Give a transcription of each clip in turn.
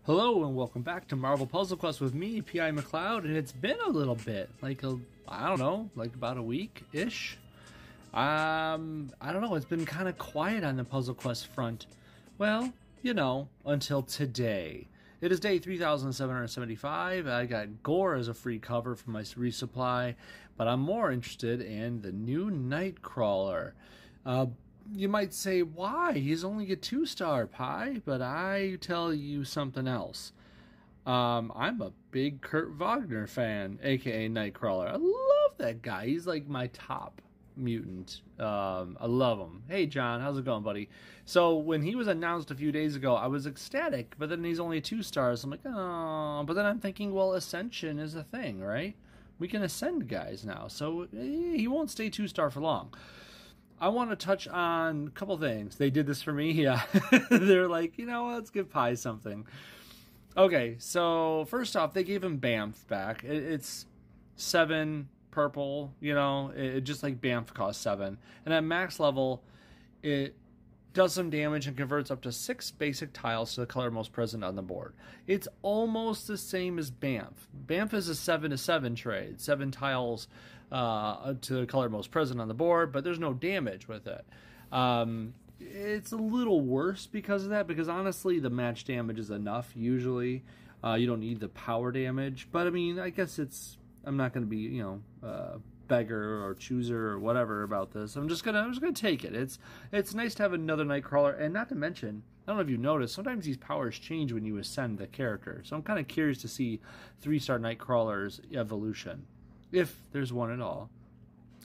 Hello and welcome back to Marvel Puzzle Quest with me, P.I. McLeod, and it's been a little bit, I don't know, like about a week-ish. I don't know, it's been kind of quiet on the Puzzle Quest front. Well, you know, until today. It is day 3775. I got Gore as a free cover for my resupply, but I'm more interested in the new Nightcrawler. You might say, why? He's only a 2-star, Pie, but I tell you something else. I'm a big Kurt Wagner fan, aka Nightcrawler. I love that guy. He's like my top mutant. I love him. Hey, John, how's it going, buddy? So when he was announced a few days ago, I was ecstatic, but then he's only 2 stars. I'm like, oh, but then I'm thinking, well, Ascension is a thing, right? We can ascend guys now, so he won't stay 2-star for long. I want to touch on a couple things. They did this for me, yeah. They're like, you know, let's give Pie something. Okay, so first off, they gave him Bamf back. It's 7 purple, you know, just like Bamf costs 7. And at max level, it does some damage and converts up to 6 basic tiles to the color most present on the board. It's almost the same as Bamf. Bamf is a 7-to-7 trade, 7 tiles to the color most present on the board, but there's no damage with it. It's a little worse because of that, because honestly, the match damage is enough usually. You don't need the power damage, but I mean, I guess I'm not going to be, you know, beggar or chooser or whatever about this. I'm just gonna take it. It's nice to have another Nightcrawler, and not to mention, I don't know if you noticed, sometimes these powers change when you ascend the character. So I'm kind of curious to see 3-star Nightcrawler's evolution, if there's one at all.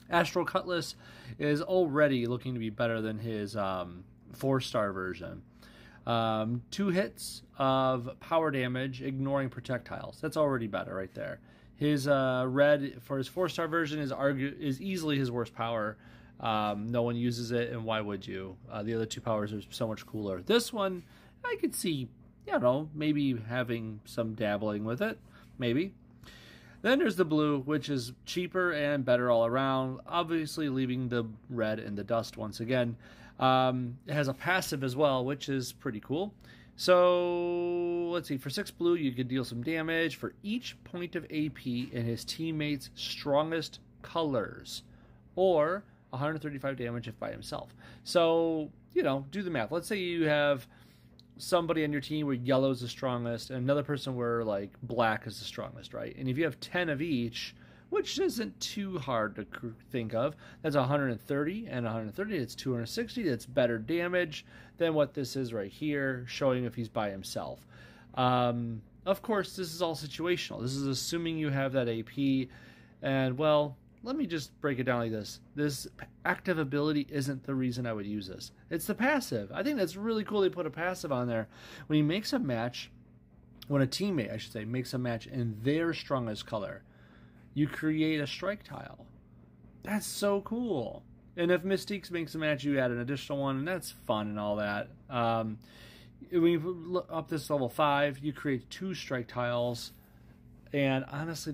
Astral Cutlass is already looking to be better than his 4-star version. 2 hits of power damage, ignoring projectiles. That's already better right there. His red for his 4-star version is easily his worst power. No one uses it, and why would you? The other 2 powers are so much cooler. This one, I could see, you know, maybe having some dabbling with it, maybe. Then there's the blue, which is cheaper and better all around, obviously leaving the red in the dust once again. It has a passive as well, which is pretty cool. So, let's see, for 6 blue, you could deal some damage for each point of AP in his teammates' strongest colors, or 135 damage if by himself. So, you know, do the math. Let's say you have somebody on your team where yellow is the strongest, and another person where, like, black is the strongest, right? And if you have 10 of each, which isn't too hard to think of, that's 130, and 130, that's 260, that's better damage than what this is right here, showing if he's by himself. Of course, this is all situational. This is assuming you have that AP, and, well, let me just break it down like this. This active ability isn't the reason I would use this. It's the passive. I think that's really cool they put a passive on there. When he makes a match, when a teammate, I should say, makes a match in their strongest color, you create a strike tile. That's so cool. And if Mystiques makes a match, you add an additional one, and that's fun and all that. When you up this level 5, you create 2 strike tiles. And honestly,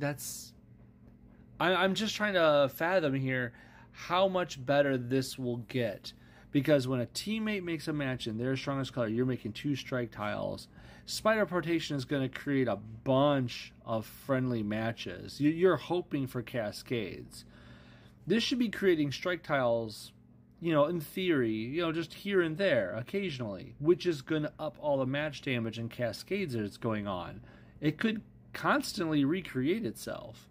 I'm just trying to fathom here how much better this will get. Because when a teammate makes a match in their strongest color, you're making 2 strike tiles. Spider Portation is going to create a bunch of friendly matches. You're hoping for cascades. This should be creating strike tiles, you know, in theory, you know, just here and there, occasionally, which is going to up all the match damage and cascades that's going on. It could constantly recreate itself.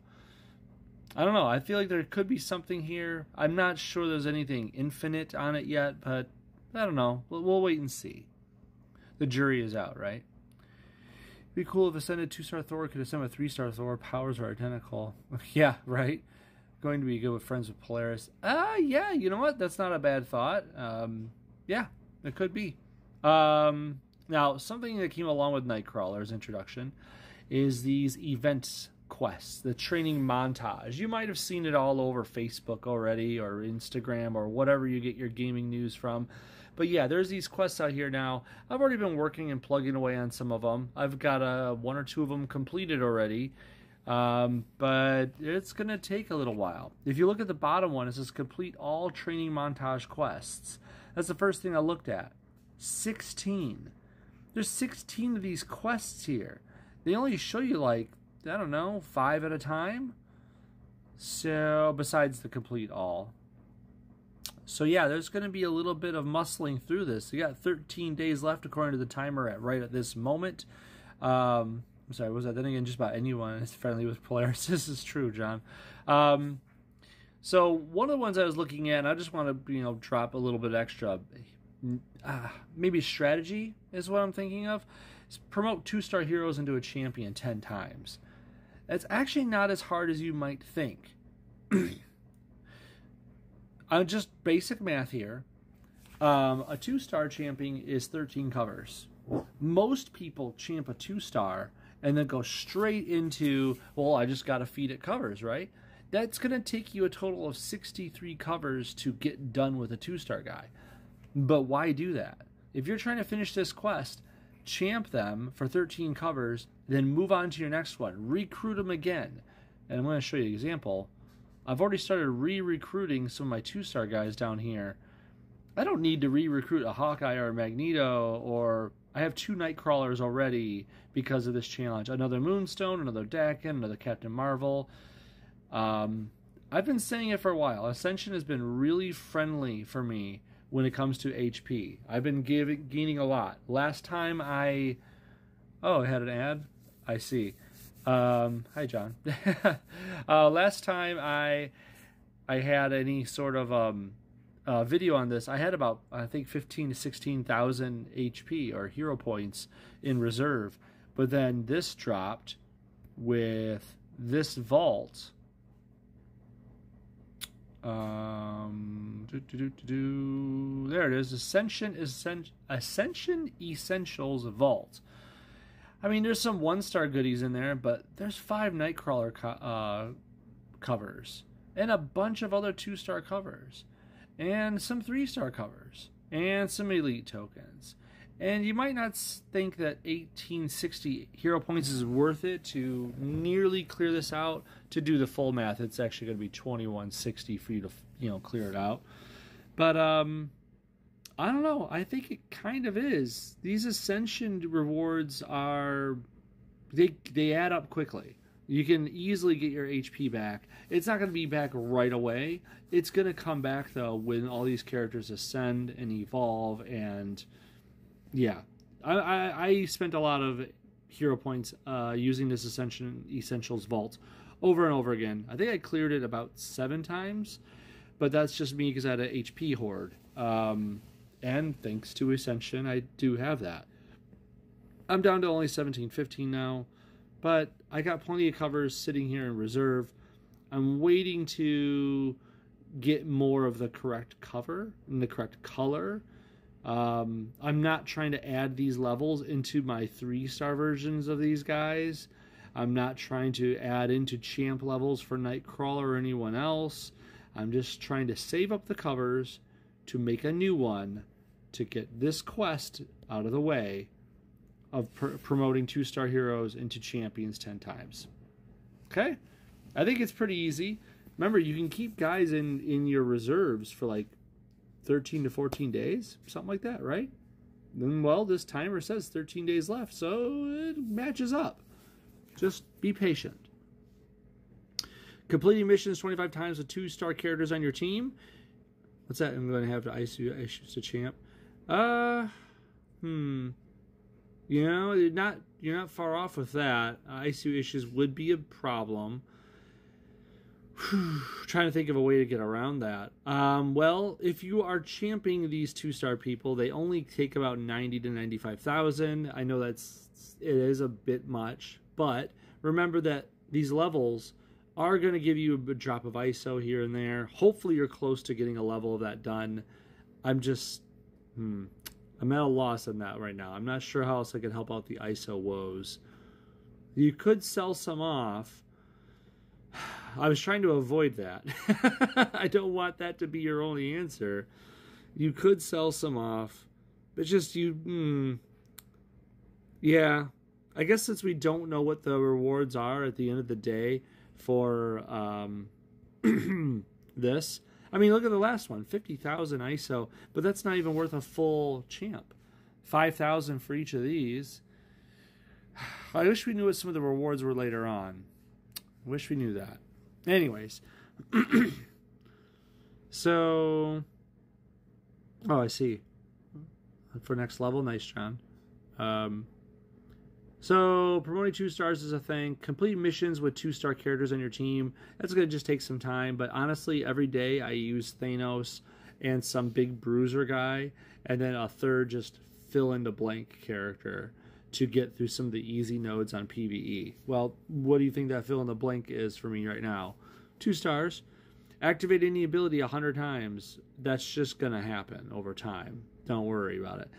I don't know. I feel like there could be something here. I'm not sure there's anything infinite on it yet, but I don't know. We'll wait and see. The jury is out, right? It'd be cool if Ascended 2-star Thor could ascend with 3-star Thor. Powers are identical. Yeah, right? Going to be good with friends with Polaris. Yeah, you know what? That's not a bad thought. Yeah, it could be. Now, something that came along with Nightcrawler's introduction is these events quests, the training montage. You might have seen it all over Facebook already, or Instagram, or whatever you get your gaming news from. But yeah, there's these quests out here now. I've already been working and plugging away on some of them. I've got 1 or 2 of them completed already. But it's going to take a little while. If you look at the bottom one, it says complete all training montage quests. That's the first thing I looked at. 16. There's 16 of these quests here. They only show you like, I don't know, 5 at a time. So, besides the complete all. So yeah, there's going to be a little bit of muscling through this. You got 13 days left according to the timer right at this moment. I'm sorry, was that then again just about anyone is friendly with Polaris? This is true, John. So one of the ones I was looking at, and I just want to drop a little bit extra. Maybe strategy is what I'm thinking of. Is promote 2-star heroes into a champion 10 times. That's actually not as hard as you might think. Just basic math here. A 2-star champing is 13 covers. Most people champ a 2-star and then go straight into, well, I just got to feed it covers, right? That's going to take you a total of 63 covers to get done with a 2-star guy. But why do that? If you're trying to finish this quest, champ them for 13 covers, then move on to your next one. Recruit them again. And I'm going to show you an example. I've already started re-recruiting some of my 2-star guys down here. I don't need to re-recruit a Hawkeye or a Magneto, or I have 2 Nightcrawlers already because of this challenge. Another Moonstone, another Daken, another Captain Marvel. I've been saying it for a while. Ascension has been really friendly for me when it comes to HP. I've been gaining a lot. Last time I had an ad? I see. Hi, John. Last time I had any sort of video on this, I had about, I think, 15 to 16,000 HP or hero points in reserve. But then this dropped with this vault. There it is. Ascension Essentials Vault. I mean, there's some 1-star goodies in there, but there's 5 Nightcrawler covers and a bunch of other 2-star covers and some 3-star covers and some elite tokens. And you might not think that 1860 hero points is worth it to nearly clear this out. To do the full math, it's actually going to be 2160 for you to clear it out. But I don't know. I think it kind of is. These Ascension rewards are they add up quickly. You can easily get your HP back. It's not going to be back right away. It's going to come back though when all these characters ascend and evolve and. Yeah, I spent a lot of hero points using this Ascension Essentials Vault over and over again. I think I cleared it about 7 times, but that's just me because I had an HP hoard. And thanks to Ascension, I do have that. I'm down to only 1715 now, but I got plenty of covers sitting here in reserve. I'm waiting to get more of the correct cover and the correct color. I'm not trying to add these levels into my 3-star versions of these guys. I'm not trying to add into champ levels for Nightcrawler or anyone else. I'm just trying to save up the covers to make a new one to get this quest out of the way of promoting 2-star heroes into champions 10 times. Okay? I think it's pretty easy. Remember, you can keep guys in your reserves for like 13 to 14 days, something like that, right? Then, well, this timer says 13 days left, so it matches up. Just be patient. Completing missions 25 times with 2-star characters on your team. What's that? I'm going to have to issues to champ. You're not far off with that. ICU issues would be a problem. Trying to think of a way to get around that. Well, if you are champing these 2-star people, they only take about 90 to 95,000. I know it is a bit much, but remember that these levels are going to give you a drop of ISO here and there. Hopefully you're close to getting a level of that done. I'm at a loss on that right now. I'm not sure how else I can help out the ISO woes. You could sell some off. I was trying to avoid that. I don't want that to be your only answer. You could sell some off, but just yeah. I guess since we don't know what the rewards are at the end of the day for this. I mean, look at the last one, 50,000 ISO, but that's not even worth a full champ. 5,000 for each of these. I wish we knew what some of the rewards were later on. I wish we knew that. Anyways. So, oh, I see. For next level, nice, John. So, promoting 2 stars is a thing. Complete missions with 2-star characters on your team. That's going to just take some time. But honestly, every day I use Thanos and some big bruiser guy. And then a third just fill-in-the-blank character to get through some of the easy nodes on PvE. Well, what do you think that fill-in-the-blank is for me right now? 2 stars. Activate any ability 100 times. That's just going to happen over time. Don't worry about it.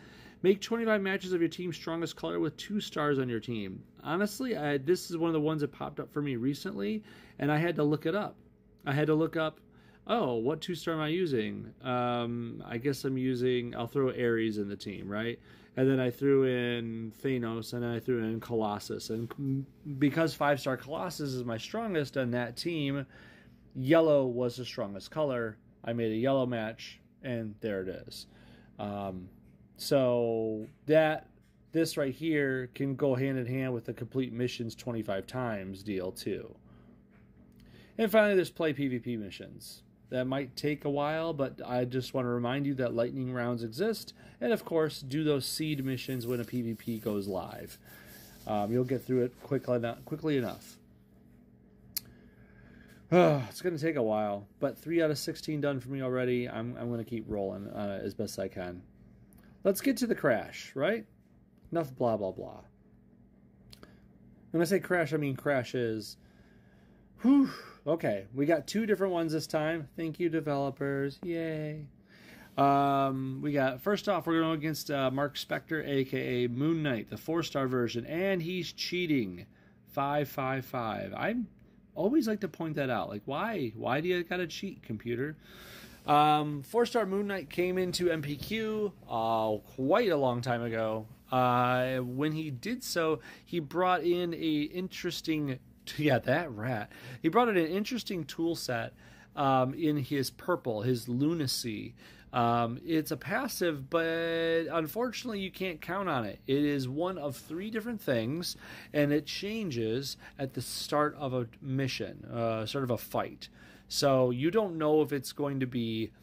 Make 25 matches of your team's strongest color with 2 stars on your team. Honestly, this is one of the ones that popped up for me recently, and I had to look it up. I had to look up, oh, what 2-star am I using? I guess I'll throw Ares in the team, right? And then I threw in Thanos, and then I threw in Colossus. And because 5-star Colossus is my strongest on that team, yellow was the strongest color. I made a yellow match, and there it is. So this right here can go hand in hand with the complete missions 25 times deal too. And finally, there's play PvP missions. That might take a while, but I just want to remind you that lightning rounds exist. And of course, do those seed missions when a PvP goes live. You'll get through it quickly enough. It's going to take a while, but 3 out of 16 done for me already. I'm going to keep rolling as best I can. Let's get to the crash, right? Enough blah, blah, blah. When I say crash, I mean crashes. Whew. Okay, we got 2 different ones this time. Thank you, developers. Yay. We got, first off, we're going against Mark Spector, a.k.a. Moon Knight, the 4-star version, and he's cheating. 555. I always like to point that out. Like, why? Why do you gotta cheat, computer? 4-star Moon Knight came into MPQ quite a long time ago. When he did so, he brought in a interesting... Yeah, that rat. He brought in an interesting tool set in his purple, his lunacy. It's a passive, but unfortunately you can't count on it. It is one of 3 different things, and it changes at the start of a mission, sort of a fight. So you don't know if it's going to be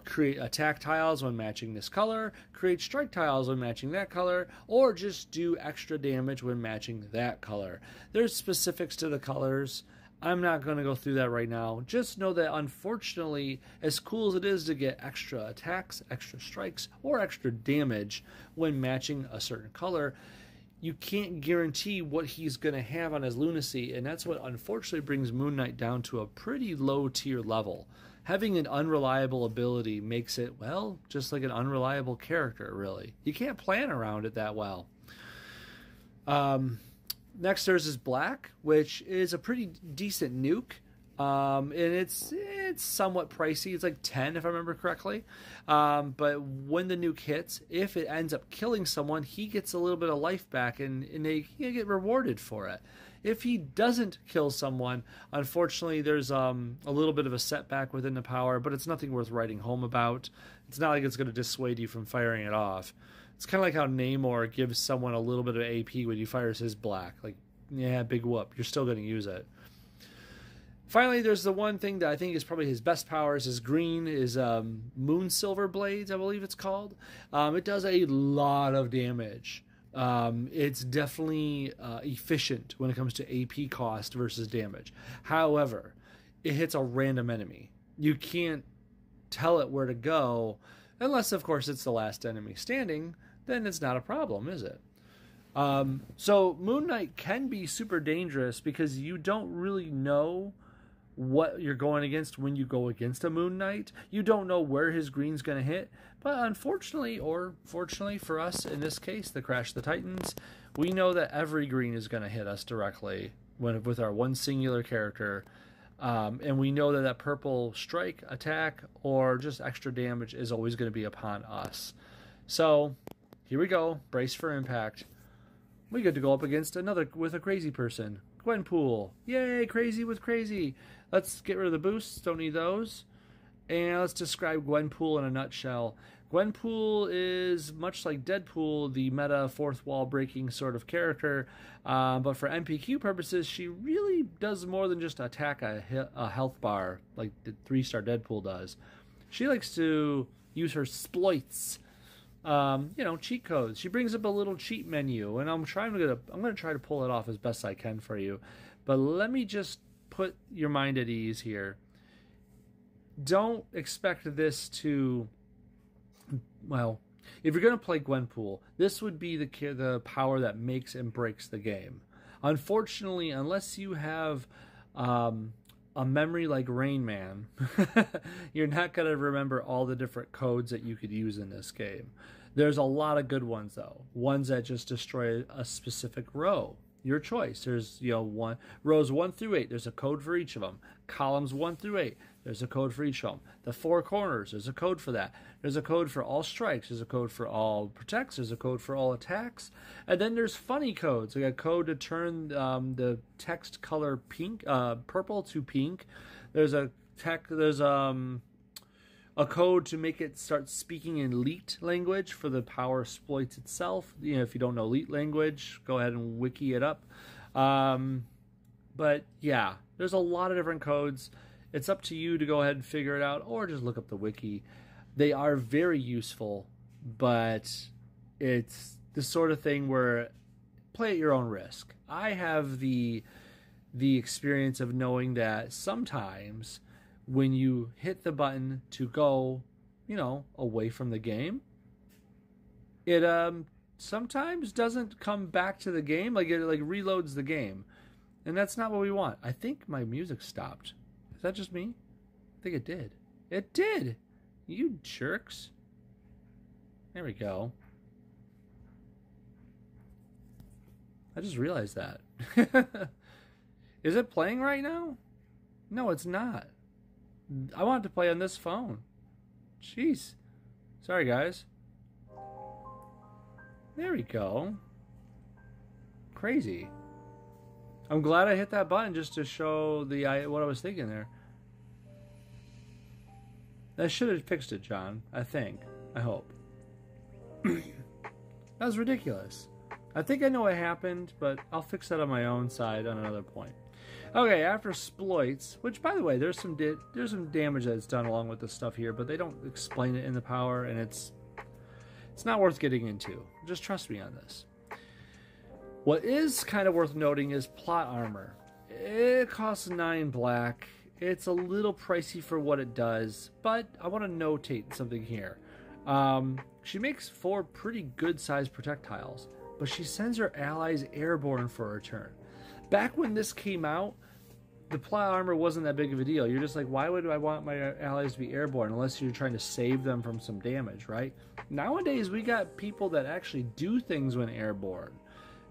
create attack tiles when matching this color, create strike tiles when matching that color, or just do extra damage when matching that color. There's specifics to the colors. I'm not going to go through that right now. Just know that unfortunately, as cool as it is to get extra attacks, extra strikes, or extra damage when matching a certain color, you can't guarantee what he's going to have on his lunacy, and that's what unfortunately brings Moon Knight down to a pretty low tier level. Having an unreliable ability makes it, well, just like an unreliable character, really. You can't plan around it that well. Next there's is Black, which is a pretty decent nuke. And it's somewhat pricey. It's like 10 if I remember correctly. But when the nuke hits, if it ends up killing someone, he gets a little bit of life back, and they get rewarded for it. If he doesn't kill someone, unfortunately, there's a little bit of a setback within the power, but it's nothing worth writing home about. It's not like it's going to dissuade you from firing it off. It's kind of like how Namor gives someone a little bit of AP when he fires his Black. Like, yeah, big whoop. You're still going to use it. Finally, there's the one thing that I think is probably his best powers. His green is Moon Silver Blades, I believe it's called. It does a lot of damage. It's definitely efficient when it comes to AP cost versus damage. However, it hits a random enemy. You can't tell it where to go, unless, of course, it's the last enemy standing. Then it's not a problem, is it? So Moon Knight can be super dangerous because you don't really know what you're going against when you go against a Moon Knight. You don't know where his green's going to hit. But unfortunately, or fortunately for us in this case, the Crash of the Titans, we know that every green is going to hit us directly with our one singular character. And we know that that purple strike, attack, or just extra damage is always going to be upon us. So here we go. Brace for impact. We get to go up against with a crazy person. Gwenpool. Yay, crazy with crazy. Let's get rid of the boosts. Don't need those. And let's describe Gwenpool in a nutshell. Gwenpool is much like Deadpool, the meta fourth wall breaking sort of character, but for MPQ purposes, she really does more than just attack a health bar like the 3-star Deadpool does. She likes to use her exploits, cheat codes. She brings up a little cheat menu, and I'm going to try to pull it off as best I can for you. But let me just put your mind at ease here. Don't expect this to... Well, if you're going to play Gwenpool, this would be the power that makes and breaks the game. Unfortunately, unless you have a memory like Rain Man, you're not going to remember all the different codes that you could use in this game. There's a lot of good ones, though. Ones that just destroy a specific row. Your choice. There's rows 1 through 8. There's a code for each of them. Columns 1 through 8. There's a code for each of them. The 4 corners. There's a code for that. There's a code for all strikes. There's a code for all protects. There's a code for all attacks. And then there's funny codes. Like a code to turn the text color purple to pink. There's a code to make it start speaking in Leet language for the power exploits itself. If you don't know Leet language, go ahead and wiki it up. But yeah, there's a lot of different codes. It's up to you to go ahead and figure it out, or just look up the wiki. They are very useful, but it's the sort of thing where play at your own risk. I have the experience of knowing that sometimes when you hit the button to go, away from the game, it sometimes doesn't come back to the game. Like it reloads the game, and that's not what we want. I think my music stopped. Is that just me? I think it did. It did. You jerks. There we go. I just realized that. Is it playing right now? No, it's not. I want to play on this phone. Jeez. Sorry, guys. There we go. Crazy. I'm glad I hit that button just to show what I was thinking there. That should have fixed it, John. I think. I hope. That was ridiculous. I think I know what happened, but I'll fix that on my own side on another point. Okay, after exploits, which by the way, there's some damage that's done along with this stuff here, but they don't explain it in the power, and it's not worth getting into. Just trust me on this. What is kind of worth noting is plot armor. It costs 9 black. It's a little pricey for what it does, but I want to notate something here. She makes 4 pretty good sized projectiles, but she sends her allies airborne for a turn. Back when this came out, the plot armor wasn't that big of a deal. You're just like, why would I want my allies to be airborne unless you're trying to save them from some damage, right? Nowadays, we got people that actually do things when airborne.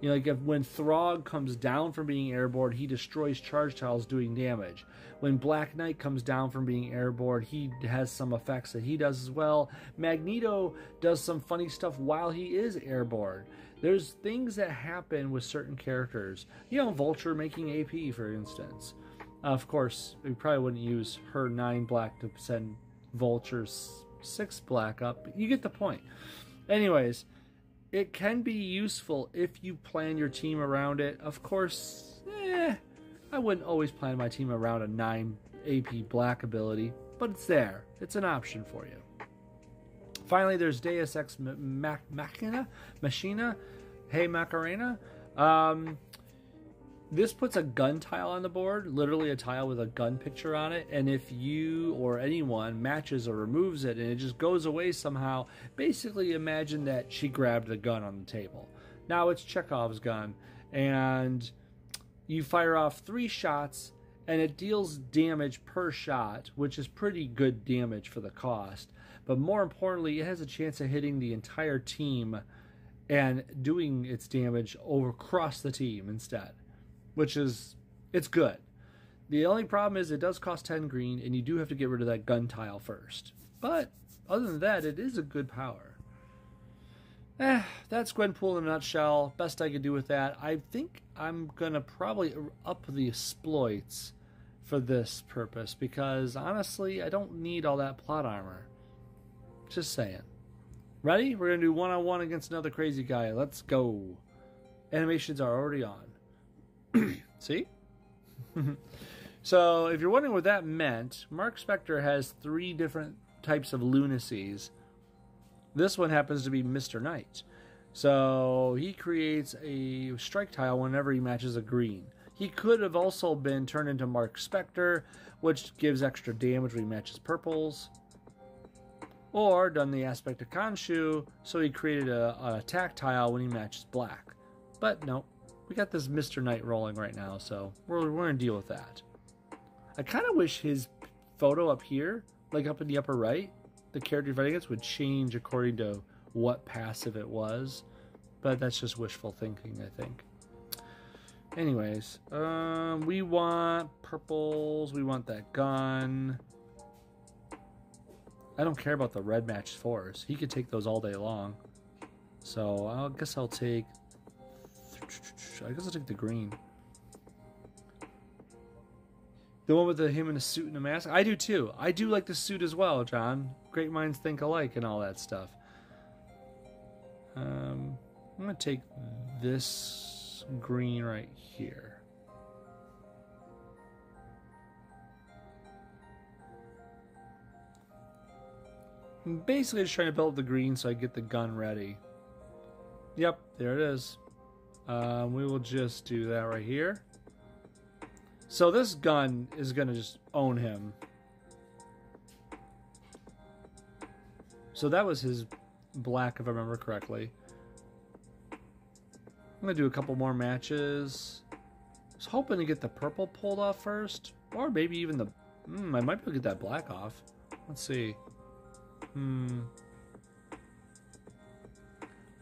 Like when Throg comes down from being airborne, he destroys charge tiles doing damage. When Black Knight comes down from being airborne, he has some effects that he does as well. Magneto does some funny stuff while he is airborne. There's things that happen with certain characters. Vulture making AP, for instance. Of course, we probably wouldn't use her 9 black to send Vulture's 6 black up, but you get the point. Anyways, it can be useful if you plan your team around it. Of course, I wouldn't always plan my team around a 9 AP black ability, but it's there. It's an option for you. Finally, there's Deus Ex Machina. Hey Macarena. This puts a gun tile on the board, literally a tile with a gun picture on it, and if you or anyone matches or removes it and it just goes away somehow, basically imagine that she grabbed the gun on the table. Now it's Chekhov's gun, and you fire off 3 shots, and it deals damage per shot, which is pretty good damage for the cost. But more importantly, it has a chance of hitting the entire team and doing its damage across the team instead, which is, it's good. The only problem is it does cost 10 green, and you do have to get rid of that gun tile first. But other than that, it is a good power. That's Gwenpool in a nutshell. Best I could do with that. I think I'm going to probably up the exploits for this purpose, because honestly, I don't need all that plot armor. Just saying. Ready? We're going to do one-on-one against another crazy guy. Let's go. Animations are already on. See? So, if you're wondering what that meant, Mark Spector has 3 different types of lunacies. This one happens to be Mr. Knight. So, he creates a strike tile whenever he matches a green. He could have also been turned into Mark Spector, which gives extra damage when he matches purples. Or done the aspect of Khonshu, so he created an attack tile when he matches black. But no, we got this Mr. Knight rolling right now, so we're going to deal with that. I kind of wish his photo up here, like up in the upper right, the character fighting against would change according to what passive it was. But that's just wishful thinking, I think. Anyways, we want purples, we want that gun. I don't care about the red match 4s. He could take those all day long. So I guess I'll take the green. The one with him in a suit and a mask? I do too. I do like the suit as well, John. Great minds think alike and all that stuff. I'm going to take this green right here. I'm basically just trying to build the green so I get the gun ready. Yep, there it is. We will just do that right here. So this gun is going to just own him. So that was his black, if I remember correctly. I'm going to do a couple more matches. I was hoping to get the purple pulled off first. Or maybe even the... I might be able to get that black off. Let's see.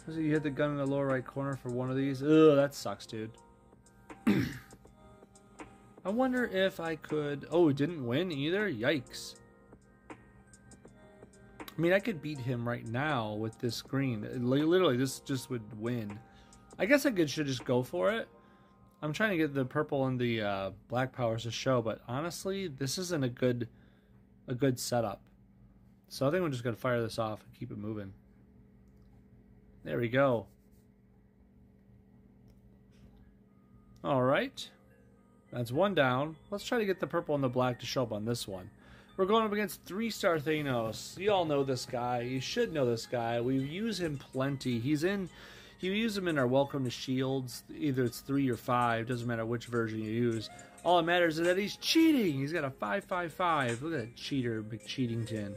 So you hit the gun in the lower right corner for one of these. Ugh, that sucks, dude. I wonder if I could... Oh, it didn't win either? Yikes. I mean, I could beat him right now with this green. Literally, this just would win. I guess I should just go for it. I'm trying to get the purple and the black powers to show, but honestly, this isn't a good setup. So I think we're just going to fire this off and keep it moving. There we go. Alright. That's one down. Let's try to get the purple and the black to show up on this one. We're going up against 3-star Thanos. You all know this guy. You should know this guy. We use him plenty. You use him in our Welcome to Shields. Either it's 3 or 5. Doesn't matter which version you use. All that matters is that he's cheating. He's got a 555. Look at that cheater, McCheatington.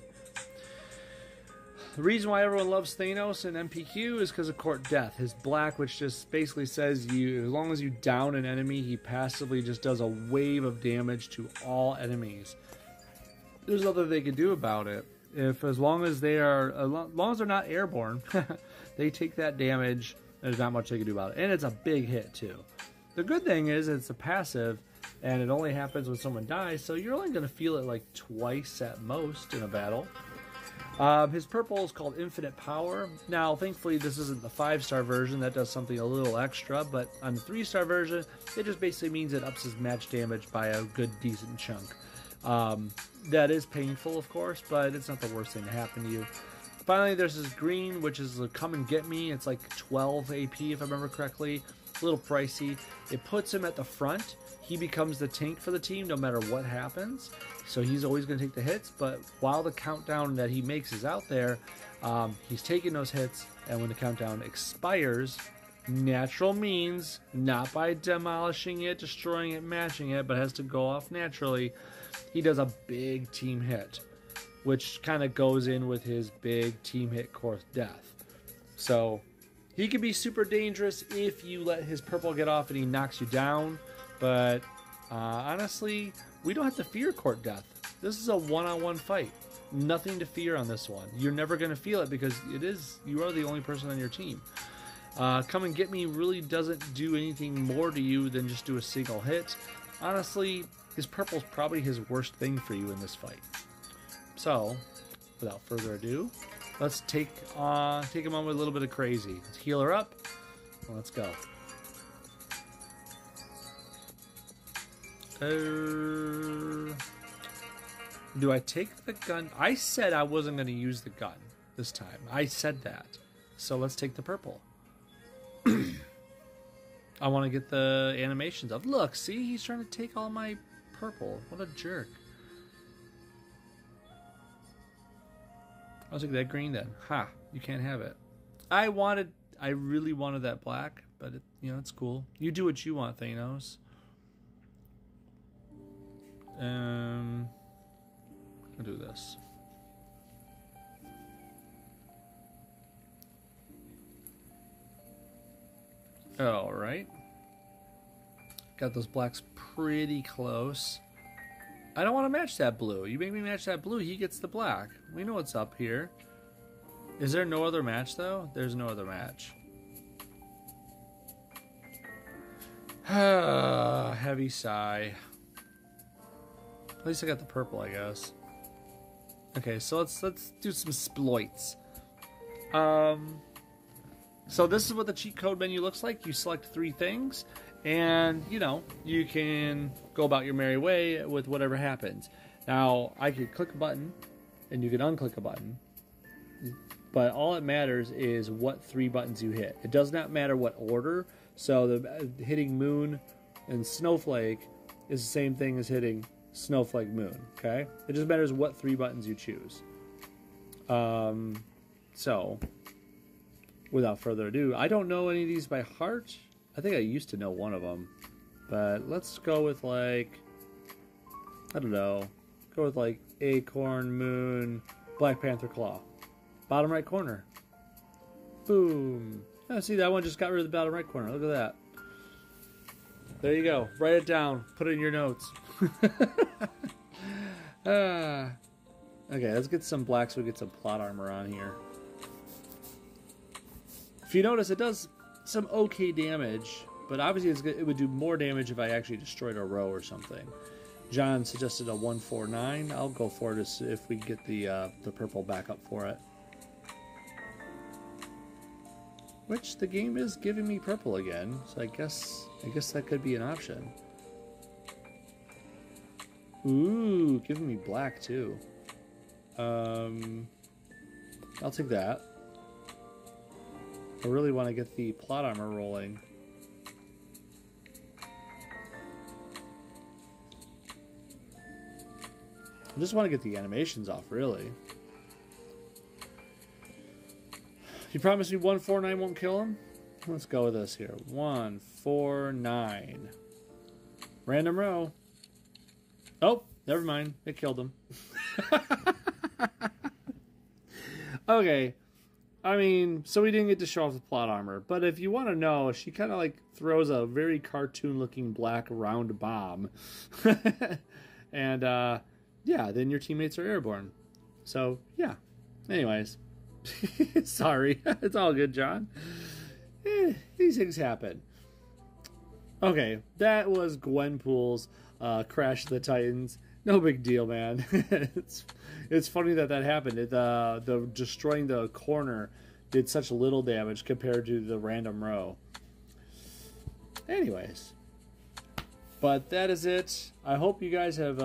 The reason why everyone loves Thanos and MPQ is because of Court Death. His black, which just basically says as long as you down an enemy, he passively just does a wave of damage to all enemies. There's nothing they can do about it. As long as they're not airborne, they take that damage. There's not much they can do about it, and it's a big hit too. The good thing is it's a passive, and it only happens when someone dies, so you're only going to feel it like twice at most in a battle. His purple is called Infinite Power. Now, thankfully, this isn't the 5-star version. That does something a little extra, but on the 3-star version, it just basically means it ups his match damage by a good, decent chunk. That is painful, of course, but it's not the worst thing to happen to you. Finally, there's his green, which is the Come and Get Me. It's like 12 AP, if I remember correctly. A little pricey. It puts him at the front. He becomes the tank for the team no matter what happens. So he's always going to take the hits, but while the countdown that he makes is out there, he's taking those hits, and when the countdown expires, natural means, not by demolishing it, destroying it, matching it, but has to go off naturally, he does a big team hit, which kind of goes in with his big team hit Court Death. So he can be super dangerous if you let his purple get off and he knocks you down, but honestly, we don't have to fear Court Death. This is a one-on-one fight. Nothing to fear on this one. You're never going to feel it because you are the only person on your team. Come and Get Me really doesn't do anything more to you than just do a single hit. Honestly, his purple's probably his worst thing for you in this fight. So, without further ado, let's take him on with a little bit of crazy. Let's heal her up. Let's go. Do I take the gun? I said I wasn't going to use the gun. this time. I said that. So let's take the purple. I want to get the animations up. Look, see? He's trying to take all my purple. What a jerk. I'll take that green then. Ha! You can't have it. I really wanted that black, but it's cool. You do what you want, Thanos. I'll do this. All right. Got those blacks pretty close. I don't want to match that blue. You make me match that blue, he gets the black. We know what's up here. Is there no other match, though? There's no other match. Heavy sigh. At least I got the purple, I guess. Okay, so let's do some exploits. So this is what the cheat code menu looks like. You select 3 things, and you can go about your merry way with whatever happens. Now I could click a button, and you can unclick a button, but all it matters is what 3 buttons you hit. It does not matter what order. So hitting moon and snowflake is the same thing as hitting snowflake moon. Okay, it just matters what 3 buttons you choose. So without further ado, I don't know any of these by heart. I think I used to know one of them, but let's go with I don't know, go with acorn, moon, Black Panther claw. Bottom right corner. Boom. Oh, see, that one just got rid of the bottom right corner. Look at that. There you go. Write it down. Put it in your notes. Okay, let's get some black so we get some plot armor on here. If you notice, it does some okay damage, but obviously it would do more damage if I actually destroyed a row or something. John suggested a 149. I'll go for it if we get the purple back up for it. Which the game is giving me purple again, so I guess that could be an option. Ooh, giving me black too. I'll take that. I really want to get the plot armor rolling. I just want to get the animations off, really. You promise me 149 won't kill him? Let's go with this here. 149. Random row. Oh, never mind. It killed him. Okay. I mean, so we didn't get to show off the plot armor. But if you want to know, she kind of throws a very cartoon-looking black round bomb. And, yeah, then your teammates are airborne. So, yeah. Anyways. Sorry. It's all good, John. These things happen. Okay, that was Gwenpool's Crash of the Titans. No big deal, man. It's funny that happened. The destroying the corner did such little damage compared to the random row. Anyways. But that is it. I hope you guys have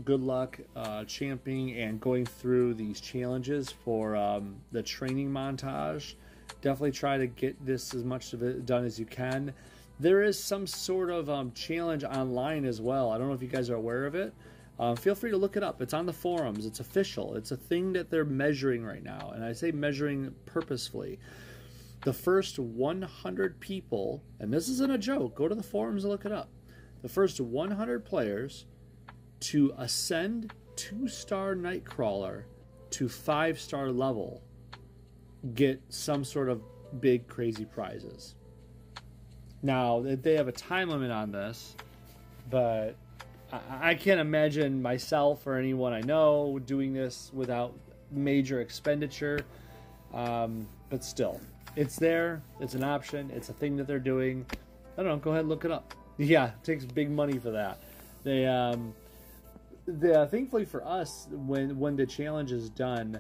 good luck champing and going through these challenges for the training montage. Definitely try to get this as much of it done as you can. There is some sort of challenge online as well. I don't know if you guys are aware of it. Feel free to look it up. It's on the forums. It's official. It's a thing that they're measuring right now. And I say measuring purposefully. The first 100 people, and this isn't a joke, go to the forums and look it up. The first 100 players to ascend 2-star Nightcrawler to 5-star level get some sort of big crazy prizes. Now, they have a time limit on this, but I can't imagine myself or anyone I know doing this without major expenditure. But still, it's there. It's an option. It's a thing that they're doing. I don't know. Go ahead and look it up. Yeah, it takes big money for that. They thankfully for us, when the challenge is done,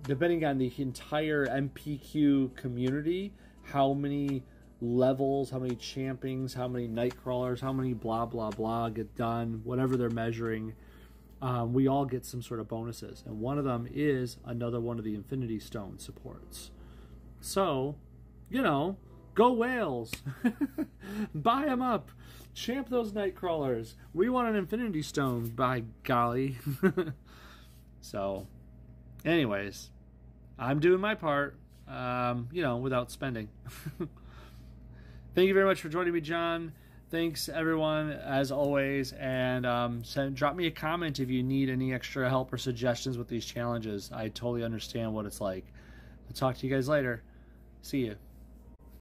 depending on the entire MPQ community, how many levels, how many champings, how many Nightcrawlers, how many blah blah blah get done, whatever they're measuring, we all get some sort of bonuses. And one of them is another one of the Infinity Stone supports. So, you know, go whales. Buy them up. Champ those Nightcrawlers. We want an Infinity Stone, by golly. So, anyways, I'm doing my part, you know, without spending. Thank you very much for joining me, John. Thanks, everyone, as always. And drop me a comment if you need any extra help or suggestions with these challenges. I totally understand what it's like. I'll talk to you guys later. See you.